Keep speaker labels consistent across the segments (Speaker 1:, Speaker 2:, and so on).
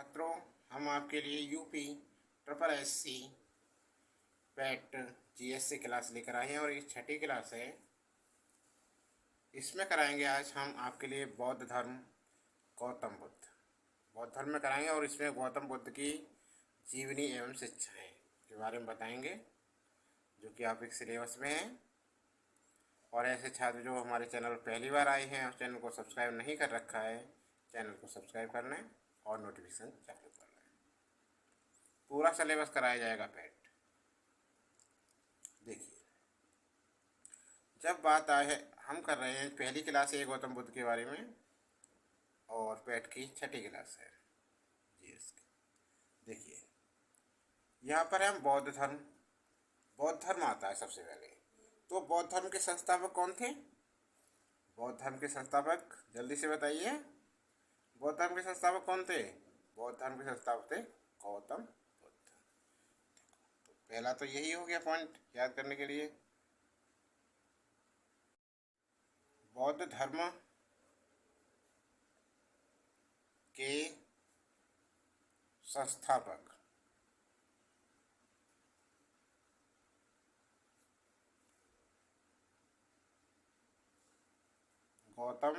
Speaker 1: छात्रों, हम आपके लिए UP triple SC PAT GS class लेकर आए हैं और ये छठी क्लास है। इसमें कराएंगे आज हम आपके लिए बौद्ध धर्म गौतम बुद्ध बौद्ध धर्म में कराएंगे और इसमें गौतम बुद्ध की जीवनी एवं शिक्षाएं के बारे में बताएंगे जो कि आप एक सिलेबस में हैं। और ऐसे छात्र जो हमारे चैनल पर पहली बार आए हैं और चैनल को सब्सक्राइब नहीं कर रखा है, चैनल को सब्सक्राइब कर लें और नोटिफिकेशन चालू कर लें। पूरा सिलेबस कराया जाएगा पैट। देखिए, जब बात आए है, हम कर रहे हैं पहली क्लास है गौतम बुद्ध के बारे में और पैट की छठी क्लास है जीएस की। देखिए, यहाँ पर हम बौद्ध धर्म आता है सबसे पहले। तो बौद्ध धर्म के संस्थापक कौन थे? बौद्ध धर्म के संस्थापक जल्दी से बताइए। बौद्ध धर्म के संस्थापक कौन थे? बौद्ध धर्म के संस्थापक थे गौतम बुद्ध। तो पहला तो यही हो गया पॉइंट याद करने के लिए। बौद्ध धर्म के संस्थापक गौतम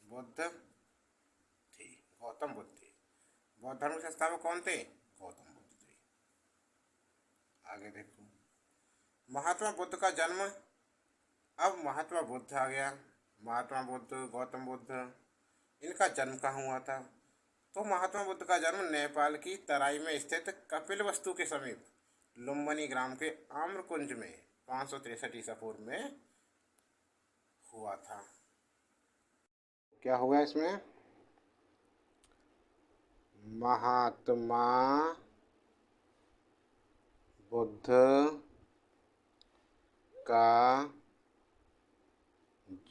Speaker 1: बुद्ध थे। गौतम बुद्ध थे। बौद्ध धर्म के संस्थापक कौन थे? गौतम बुद्ध थे। आगे देखो, महात्मा बुद्ध का जन्म। अब महात्मा बुद्ध आ गया। महात्मा बुद्ध, गौतम बुद्ध, इनका जन्म कहाँ हुआ था? तो महात्मा बुद्ध का जन्म नेपाल की तराई में स्थित कपिलवस्तु के समीप लुम्बिनी ग्राम के आम्रकुंज में 563 ईसा पूर्व में हुआ था। क्या हुआ इसमें? महात्मा बुद्ध का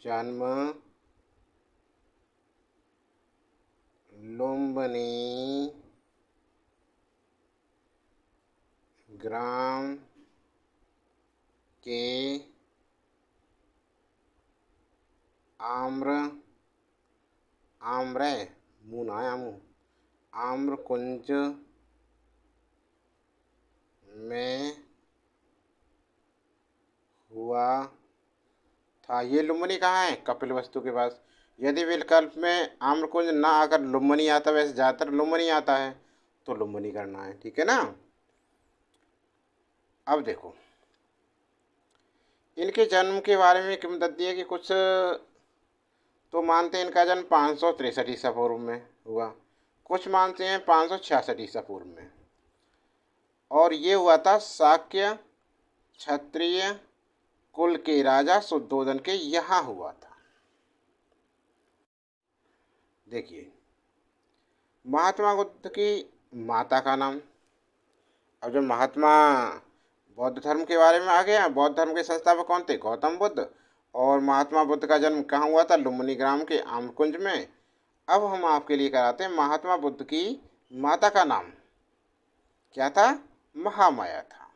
Speaker 1: जन्म लुम्बिनी ग्राम के आम्रकुंज में हुआ था। ये लुम्बिनी कहाँ है? कपिलवस्तु के पास। यदि विकल्प में आम्रकुंज ना आकर लुम्बिनी आता, वैसे ज़्यादातर लुम्बिनी आता है, तो लुम्बिनी करना है, ठीक है ना। अब देखो, इनके जन्म के बारे में किंवदंती है कि कुछ तो मानते हैं इनका जन्म 563 ईसा पूर्व में हुआ, कुछ मानते हैं 566 ईसा पूर्व में। और ये हुआ था शाक्य क्षत्रिय कुल के राजा शुद्धोधन के यहाँ हुआ था। देखिए, महात्मा बुद्ध की माता का नाम। अब जब महात्मा बौद्ध धर्म के बारे में आ गया, बौद्ध धर्म के संस्थापक कौन थे? गौतम बुद्ध। और महात्मा बुद्ध का जन्म कहाँ हुआ था? लुम्बिनी ग्राम के आम्रकुंज में। अब हम आपके लिए कराते हैं महात्मा बुद्ध की माता का नाम क्या था? महामाया था।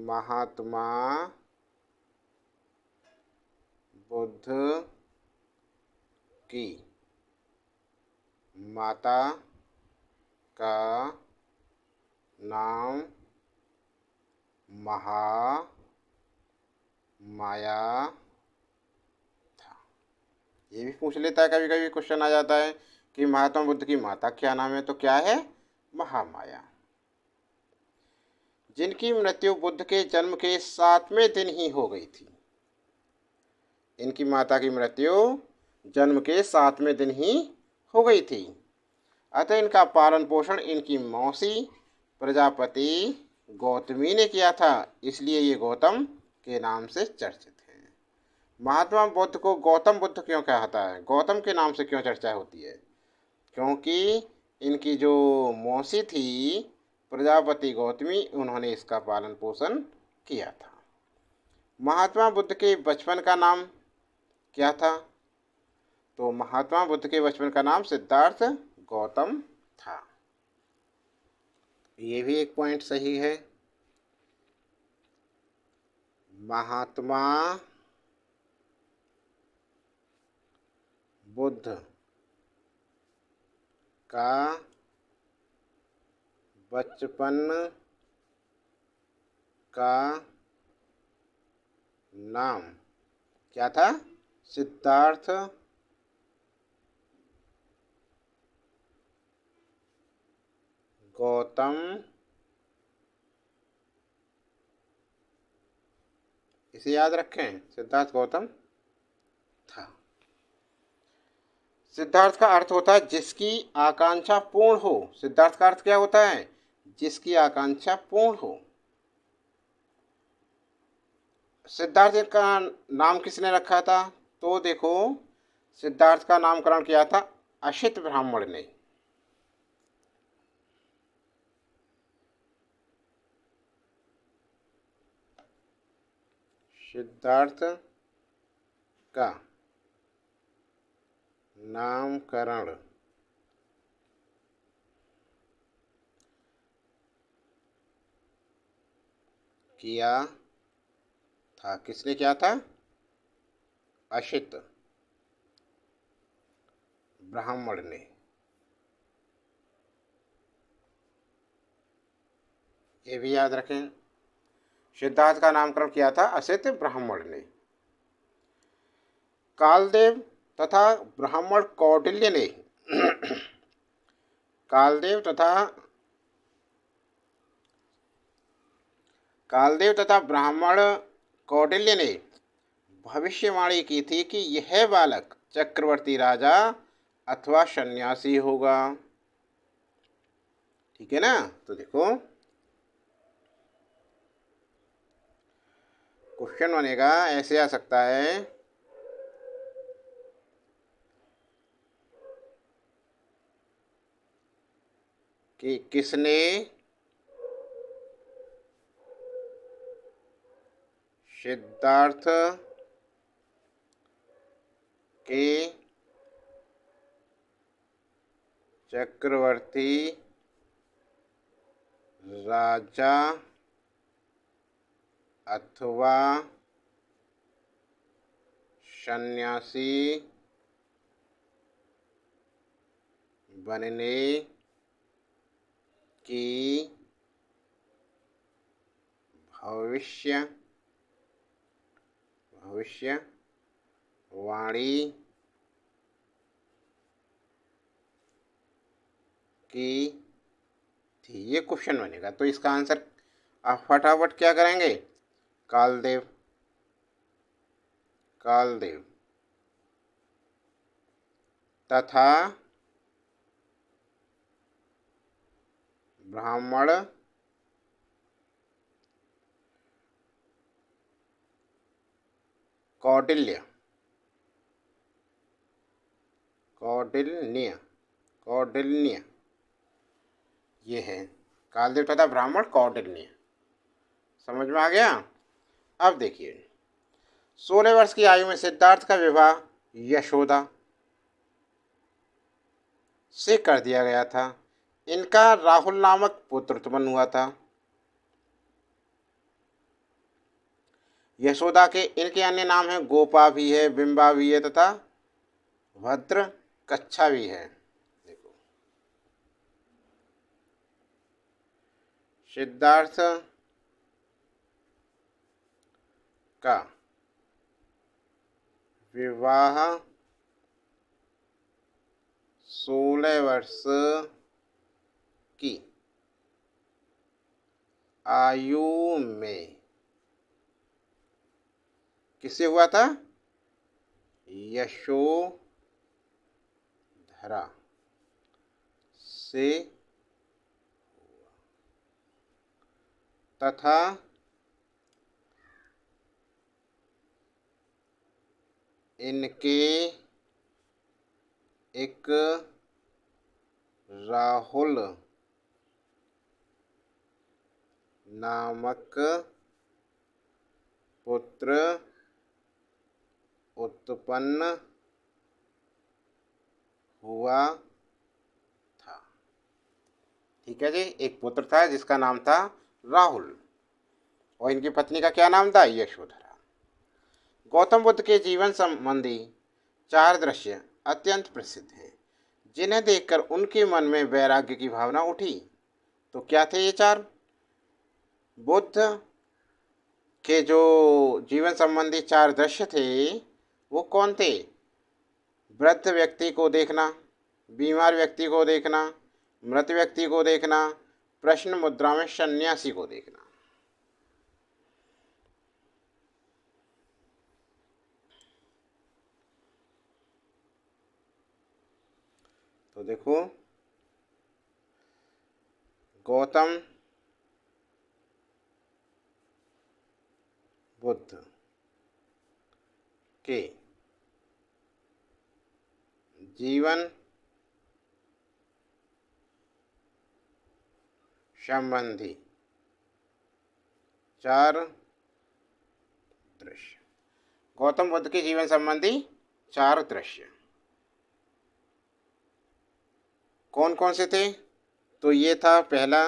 Speaker 1: महात्मा बुद्ध की माता का नाम महामाया था। ये भी पूछ लेता है कभी कभी, क्वेश्चन आ जाता है कि महात्मा बुद्ध की माता क्या नाम है, तो क्या है? महामाया। जिनकी मृत्यु बुद्ध के जन्म के 7वें दिन ही हो गई थी। इनकी माता की मृत्यु जन्म के 7वें दिन ही हो गई थी। अतः इनका पालन पोषण इनकी मौसी प्रजापति गौतमी ने किया था, इसलिए ये गौतम के नाम से चर्चित है। महात्मा बुद्ध को गौतम बुद्ध क्यों कहता है? गौतम के नाम से क्यों चर्चा होती है? क्योंकि इनकी जो मौसी थी प्रजापति गौतमी, उन्होंने इसका पालन पोषण किया था। महात्मा बुद्ध के बचपन का नाम क्या था? तो महात्मा बुद्ध के बचपन का नाम सिद्धार्थ गौतम था। ये भी एक पॉइंट सही है। महात्मा बुद्ध का बचपन का नाम क्या था? सिद्धार्थ गौतम। इसे याद रखें, सिद्धार्थ गौतम था। सिद्धार्थ का अर्थ होता है जिसकी आकांक्षा पूर्ण हो। सिद्धार्थ का अर्थ क्या होता है? जिसकी आकांक्षा पूर्ण हो। सिद्धार्थ का नाम किसने रखा था? तो देखो, सिद्धार्थ का नामकरण किया था असित ब्राह्मण ने। सिद्धार्थ का नामकरण किया था। किसने किया था? असित ब्राह्मण ने। ये भी याद रखें, सिद्धार्थ का नामकरण किया था असित ब्राह्मण ने। कालदेव तथा ब्राह्मण कौटिल्य ने कालदेव तथा ब्राह्मण कौटिल्य ने भविष्यवाणी की थी कि यह बालक चक्रवर्ती राजा अथवा सन्यासी होगा। ठीक है ना? तो देखो, क्वेश्चन बनेगा, ऐसे आ सकता है कि किसने सिद्धार्थ के चक्रवर्ती राजा अथवा सन्यासी बनने की भविष्यवाणी की थी। ये क्वेश्चन बनेगा, तो इसका आंसर आप फटाफट क्या करेंगे? कालदेव तथा ब्राह्मण कौटिल्य ये है कालदेव तथा ब्राह्मण कौटिल्य। समझ में आ गया? अब देखिए, 16 वर्ष की आयु में सिद्धार्थ का विवाह यशोदा से कर दिया गया था। इनका राहुल नामक पुत्र उत्पन्न हुआ था। यशोदा के इनके अन्य नाम हैं, गोपा भी है, बिंबा भी है तथा भद्र कच्छा भी है। देखो, सिद्धार्थ का विवाह 16 वर्ष की आयु में किससे हुआ था? यशोधरा से तथा इनके एक राहुल नामक पुत्र उत्पन्न हुआ था। ठीक है जी, एक पुत्र था जिसका नाम था राहुल। और इनकी पत्नी का क्या नाम था? यशोधरा। गौतम बुद्ध के जीवन संबंधी 4 दृश्य अत्यंत प्रसिद्ध हैं, जिन्हें देखकर उनके मन में वैराग्य की भावना उठी। तो क्या थे ये 4? बुद्ध के जो जीवन संबंधी 4 दृश्य थे वो कौन थे? वृद्ध व्यक्ति को देखना, बीमार व्यक्ति को देखना, मृत व्यक्ति को देखना, प्रश्न मुद्रा में सन्यासी को देखना। तो देखो, गौतम बुद्ध के जीवन संबंधी 4 दृश्य। गौतम बुद्ध के जीवन संबंधी 4 दृश्य कौन कौन से थे? तो ये था पहला,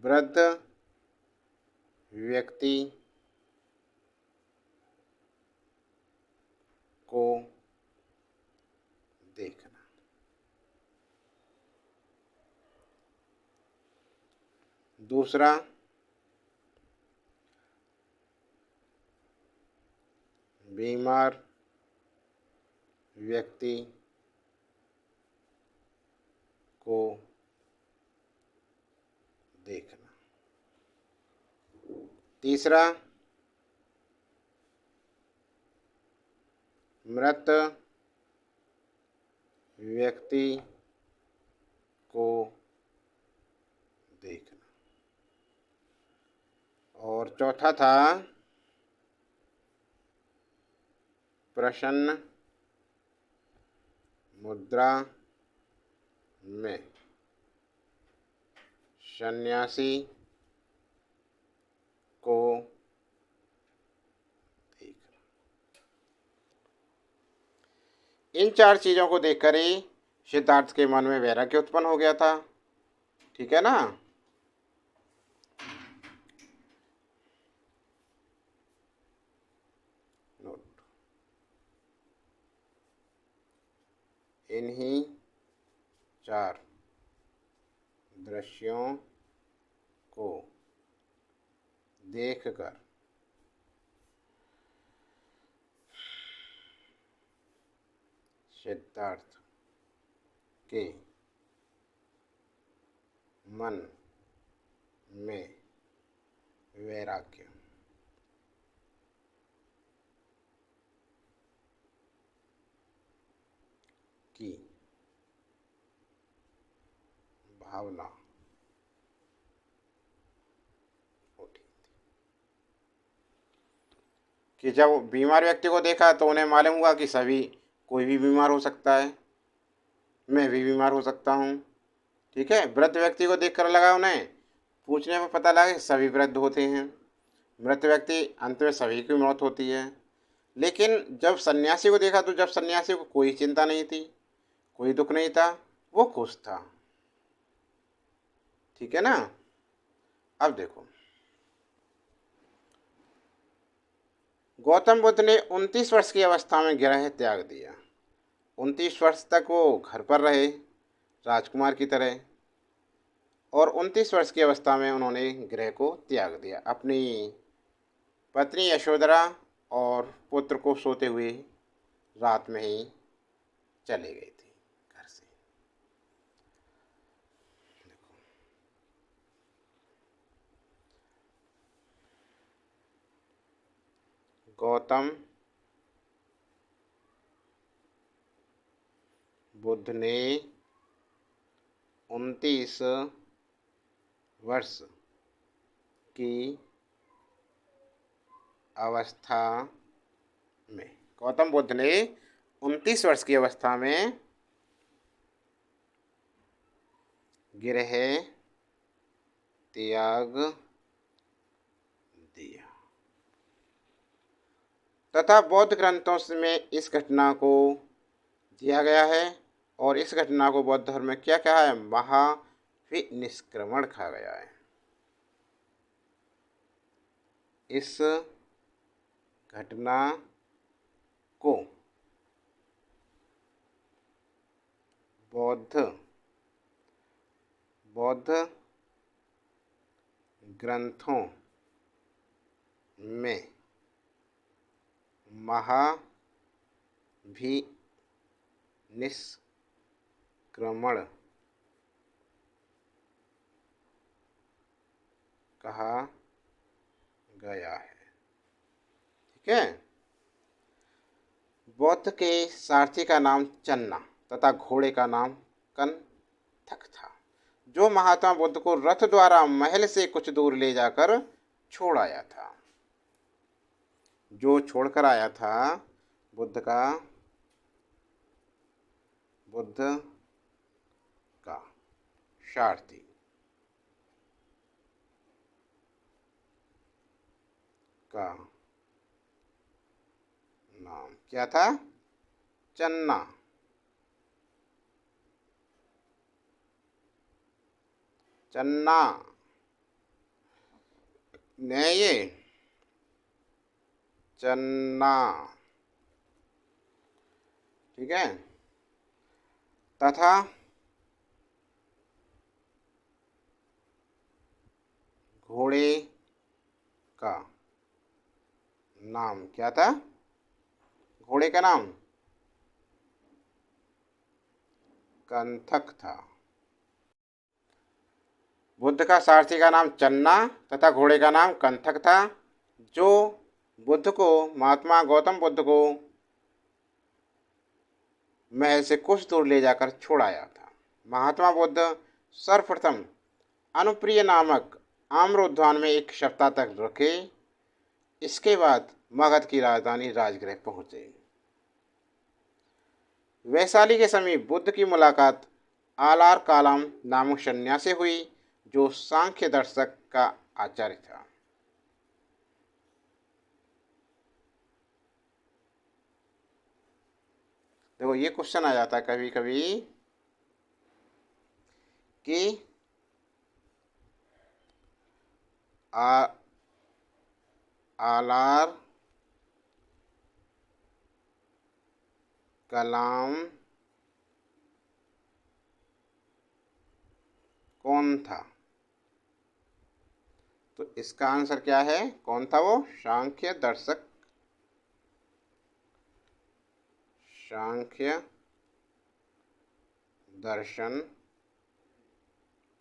Speaker 1: वृद्ध व्यक्ति को देखना। दूसरा, बीमार व्यक्ति को देखना। तीसरा, मृत व्यक्ति को देखना। और चौथा था प्रसन्न मुद्रा में सन्यासी को देखना। इन 4 चीज़ों को देखकर ही सिद्धार्थ के मन में वैराग्य उत्पन्न हो गया था। ठीक है ना? नोट, इन्हीं 4 दृश्यों को देखकर सिद्धार्थ के मन में वैराग्य की भावना उठी कि जब बीमार व्यक्ति को देखा तो उन्हें मालूम हुआ कि कोई भी बीमार हो सकता है, मैं भी बीमार हो सकता हूँ। ठीक है। वृद्ध व्यक्ति को देखकर लगा, उन्हें पूछने में पता लगा कि सभी वृद्ध होते हैं, मृत व्यक्ति अंत में सभी की मौत होती है। लेकिन जब सन्यासी को देखा तो जब सन्यासी को कोई चिंता नहीं थी, कोई दुख नहीं था, वो खुश था। ठीक है ना? अब देखो, गौतम बुद्ध ने 29 वर्ष की अवस्था में गृह त्याग दिया। 29 वर्ष तक वो घर पर रहे राजकुमार की तरह, और 29 वर्ष की अवस्था में उन्होंने गृह को त्याग दिया। अपनी पत्नी यशोधरा और पुत्र को सोते हुए रात में ही चले गई थी घर से। गौतम बुद्ध ने 29 वर्ष की अवस्था में, गौतम बुद्ध ने 29 वर्ष की अवस्था में गृह त्याग दिया तथा बौद्ध ग्रंथों में इस घटना को दिया गया है। और इस घटना को बौद्ध धर्म में क्या कहा है? भी निष्क्रमण खा गया है। इस घटना को बौद्ध ग्रंथों में महाभिनिष्क्रमण कहा गया है। ठीक है। बौद्ध के सारथी का नाम चन्ना तथा घोड़े का नाम कंथक था, जो महात्मा बुद्ध को रथ द्वारा महल से कुछ दूर ले जाकर छोड़ आया था। जो छोड़कर आया था बुद्ध का सारथी का नाम क्या था? चन्ना। चन्ना नहीं, ये चन्ना। ठीक है। तथा घोड़े का नाम क्या था? घोड़े का नाम कंथक था। बुद्ध का सारथी का नाम चन्ना तथा घोड़े का नाम कंथक था, जो महात्मा गौतम बुद्ध को महल से कुछ दूर ले जाकर छोड़ आया था। महात्मा बुद्ध सर्वप्रथम अनुप्रिय नामक आम्र उद्यान में एक सप्ताह तक रुके। इसके बाद मगध की राजधानी राजगृह पहुंचे। वैशाली के समीप बुद्ध की मुलाकात आलार कालम नामक सन्यासी हुई, जो सांख्य दर्शक का आचार्य था। देखो, ये क्वेश्चन आ जाता है कभी कभी कि आलार कलाम कौन था? तो इसका आंसर क्या है? कौन था वो? सांख्य दर्शन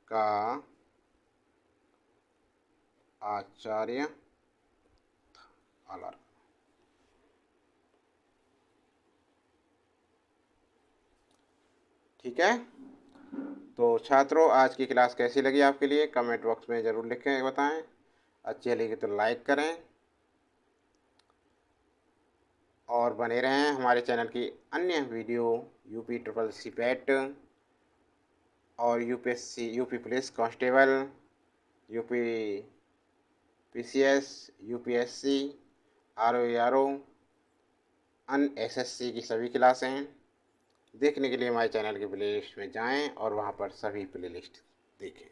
Speaker 1: का आचार्य आलार। ठीक है। तो छात्रों, आज की क्लास कैसी लगी आपके लिए कमेंट बॉक्स में ज़रूर लिखें, बताएं। अच्छी लगी तो लाइक करें और बने रहें हमारे चैनल की अन्य वीडियो यूपी CCC पैट और UP police constable, UP PCS, UPSC, RO अन्य SSC की सभी क्लासें देखने के लिए हमारे चैनल के प्लेलिस्ट में जाएं और वहां पर सभी प्लेलिस्ट देखें।